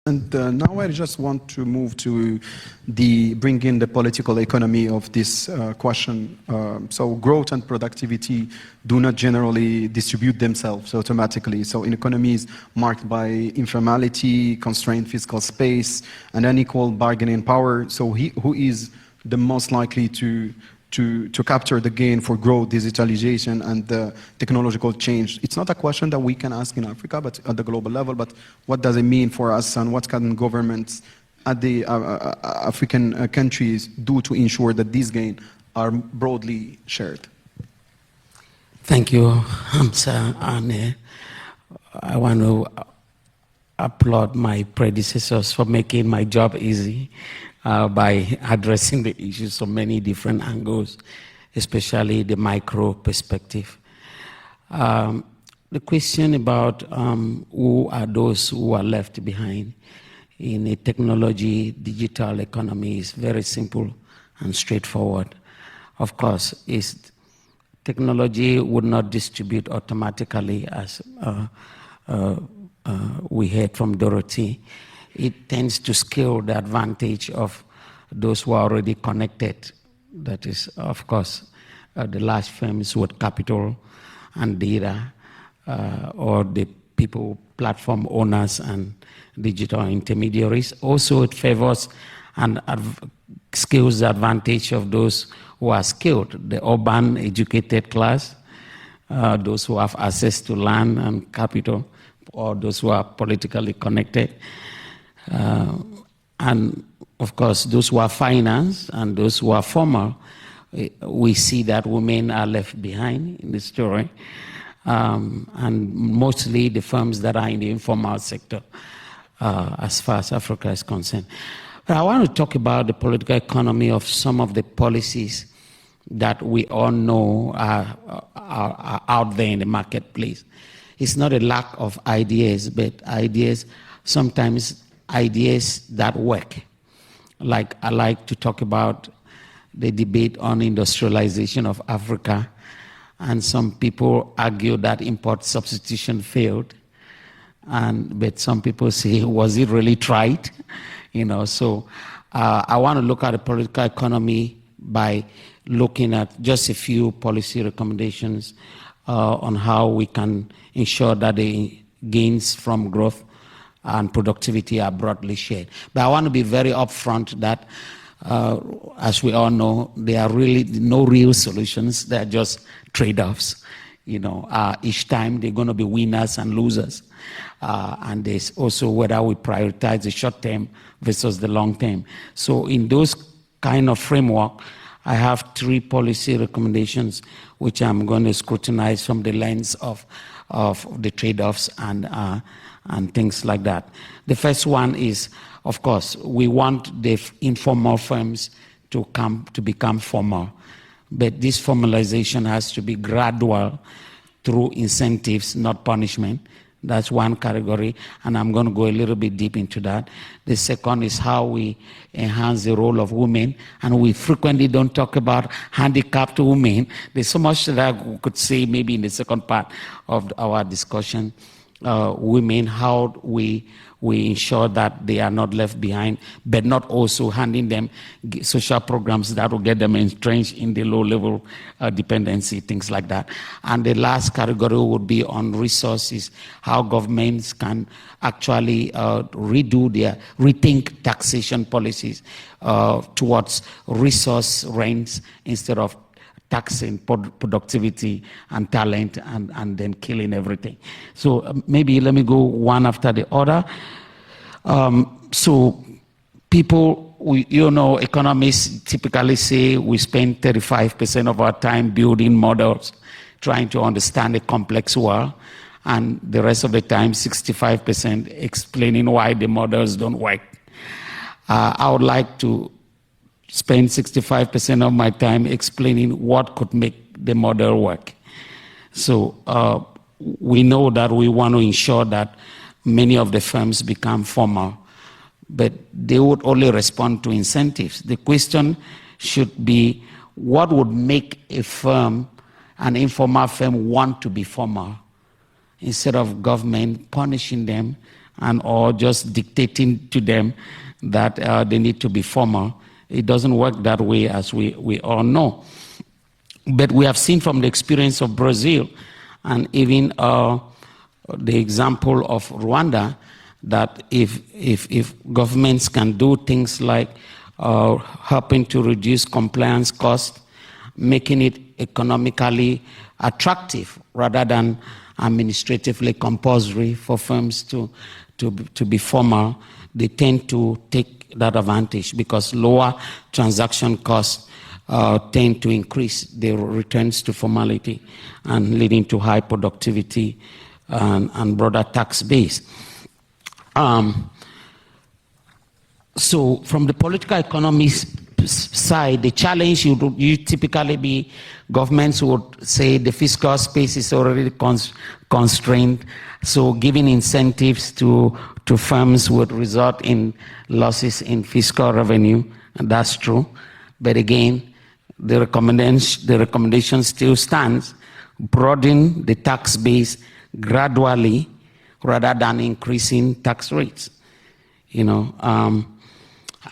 And now I just want to move to bring in the political economy of this question. So growth and productivity do not generally distribute themselves automatically. So in economies marked by informality, constrained fiscal space, and unequal bargaining power, so who is the most likely to capture the gain for growth, digitalization, and technological change? It's not a question that we can ask in Africa, but at the global level. But what does it mean for us, and what can governments at the African countries do to ensure that these gains are broadly shared? Thank you, Hamza. And I want to applaud my predecessors for making my job easy. By addressing the issues from many different angles, especially the micro perspective. The question about who are those who are left behind in a technology, digital economy is very simple and straightforward. Of course, technology would not distribute automatically, as we heard from Dorothy. It tends to scale the advantage of those who are already connected. That is, of course, the large firms with capital and data, or the people, platform owners and digital intermediaries. Also, it favors and scales the advantage of those who are skilled, the urban educated class, those who have access to land and capital, or those who are politically connected. And of course, those who are finance and those who are formal, we see that women are left behind in the story, and mostly the firms that are in the informal sector, as far as Africa is concerned. But I want to talk about the political economy of some of the policies that we all know are out there in the marketplace. It's not a lack of ideas, but sometimes ideas that work. Like I like to talk about the debate on industrialization of Africa, and some people argue that import substitution failed, but some people say, was it really tried? So I want to look at the political economy by looking at just a few policy recommendations on how we can ensure that the gains from growth and productivity are broadly shared. But I want to be very upfront that, as we all know, there are really no real solutions. They're just trade-offs. Each time they're going to be winners and losers. And there's also whether we prioritize the short term versus the long term. So in those kind of framework, I have 3 policy recommendations which I'm going to scrutinize from the lens of the trade-offs and things like that. The first one is, of course, we want the informal firms to become formal, but this formalization has to be gradual through incentives, not punishment. That's one category, and I'm going to go a little bit deep into that. The second is how we enhance the role of women, and we frequently don't talk about handicapped women. There's so much that I could say maybe in the second part of our discussion. Women, how we ensure that they are not left behind, but not also handing them social programs that will get them entrenched in the low-level dependency, things like that. And the last category would be on resources, how governments can actually rethink taxation policies towards resource rents instead of taxing productivity and talent and then killing everything. So maybe let me go one after the other. So people, economists typically say we spend 35% of our time building models, trying to understand a complex world, and the rest of the time, 65% explaining why the models don't work. I would like to spend 65% of my time explaining what could make the model work. So we know that we want to ensure that many of the firms become formal, but they would only respond to incentives. The question should be, what would make a firm, an informal firm, want to be formal, instead of government punishing them and or just dictating to them that they need to be formal. It doesn't work that way, as we all know. But we have seen from the experience of Brazil and even the example of Rwanda that if governments can do things like helping to reduce compliance costs, making it economically attractive rather than administratively compulsory for firms to be formal, they tend to take that advantage because lower transaction costs tend to increase their returns to formality and leading to high productivity and broader tax base. So from the political economy side, the challenge would typically be governments would say the fiscal space is already constrained, so giving incentives to firms would result in losses in fiscal revenue, and that's true. But again, the recommendation still stands: broaden the tax base gradually rather than increasing tax rates.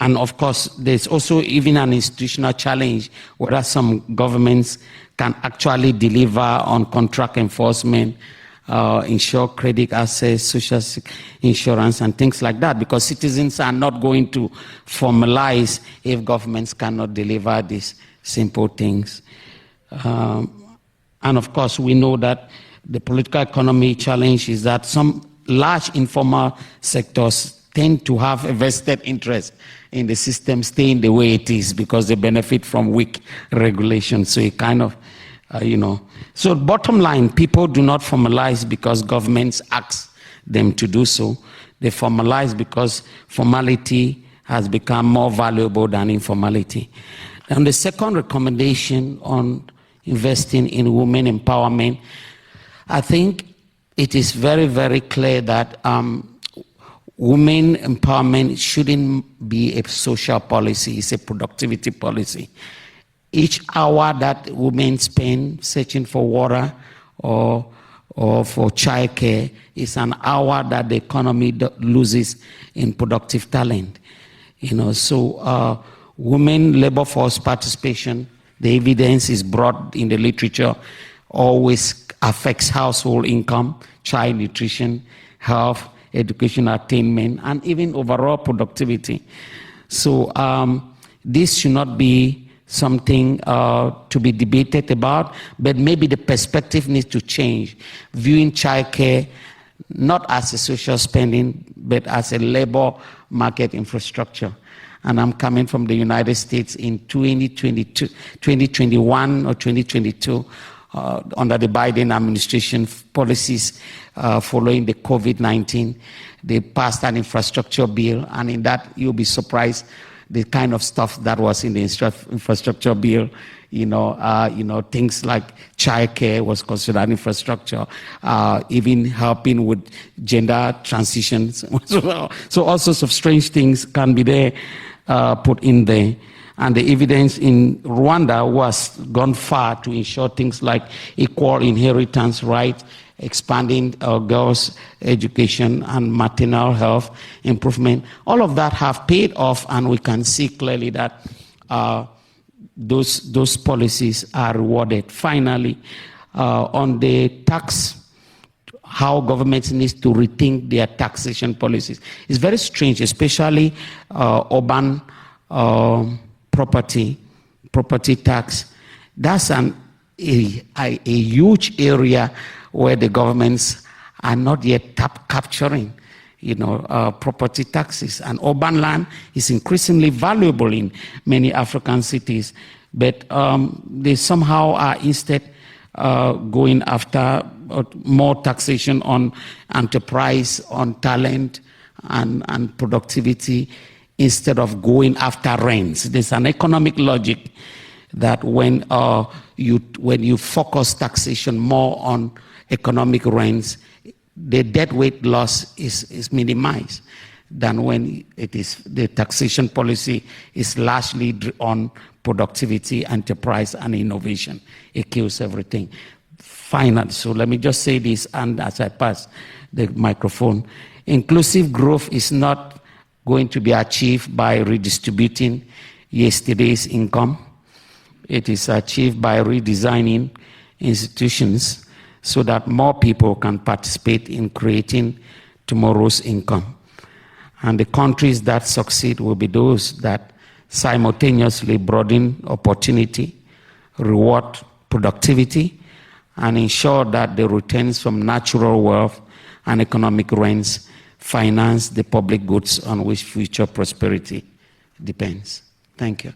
And of course, there's also even an institutional challenge whether some governments can actually deliver on contract enforcement, ensure credit access, social insurance, and things like that, because citizens are not going to formalize if governments cannot deliver these simple things. And of course, we know that the political economy challenge is that some large informal sectors tend to have a vested interest in the system staying the way it is because they benefit from weak regulation. So it kind of, So bottom line, people do not formalize because governments ask them to do so. They formalize because formality has become more valuable than informality. And the second recommendation on investing in women empowerment, I think it is very, very clear that women empowerment shouldn't be a social policy, it's a productivity policy. Each hour that women spend searching for water or for childcare is an hour that the economy loses in productive talent. So women labor force participation, the evidence is broad in the literature, always affects household income, child nutrition, health, education attainment, and even overall productivity. So this should not be something to be debated about, but maybe the perspective needs to change, viewing childcare not as a social spending, but as a labor market infrastructure. And I'm coming from the United States in 2021 or 2022, under the Biden administration policies following the COVID-19, they passed an infrastructure bill, and in that you'll be surprised the kind of stuff that was in the infrastructure bill. Things like childcare was considered infrastructure, even helping with gender transitions. So all sorts of strange things can be there, put in there. And the evidence in Rwanda was gone far to ensure things like equal inheritance rights, expanding girls' education and maternal health improvement. All of that have paid off, and we can see clearly that those policies are rewarded. Finally, on the tax, how governments need to rethink their taxation policies. It's very strange, especially urban property tax. That's a huge area where the governments are not yet capturing, property taxes. And urban land is increasingly valuable in many African cities, but they somehow are instead going after more taxation on enterprise, on talent, and productivity, instead of going after rents. There's an economic logic that when you focus taxation more on economic rents, the deadweight loss is minimized than when the taxation policy is largely on productivity, enterprise, and innovation. It kills everything. Finally, so let me just say this, and as I pass the microphone, Inclusive growth is not going to be achieved by redistributing yesterday's income. It is achieved by redesigning institutions so that more people can participate in creating tomorrow's income. And the countries that succeed will be those that simultaneously broaden opportunity, reward productivity, and ensure that the returns from natural wealth and economic rents finance the public goods on which future prosperity depends. Thank you.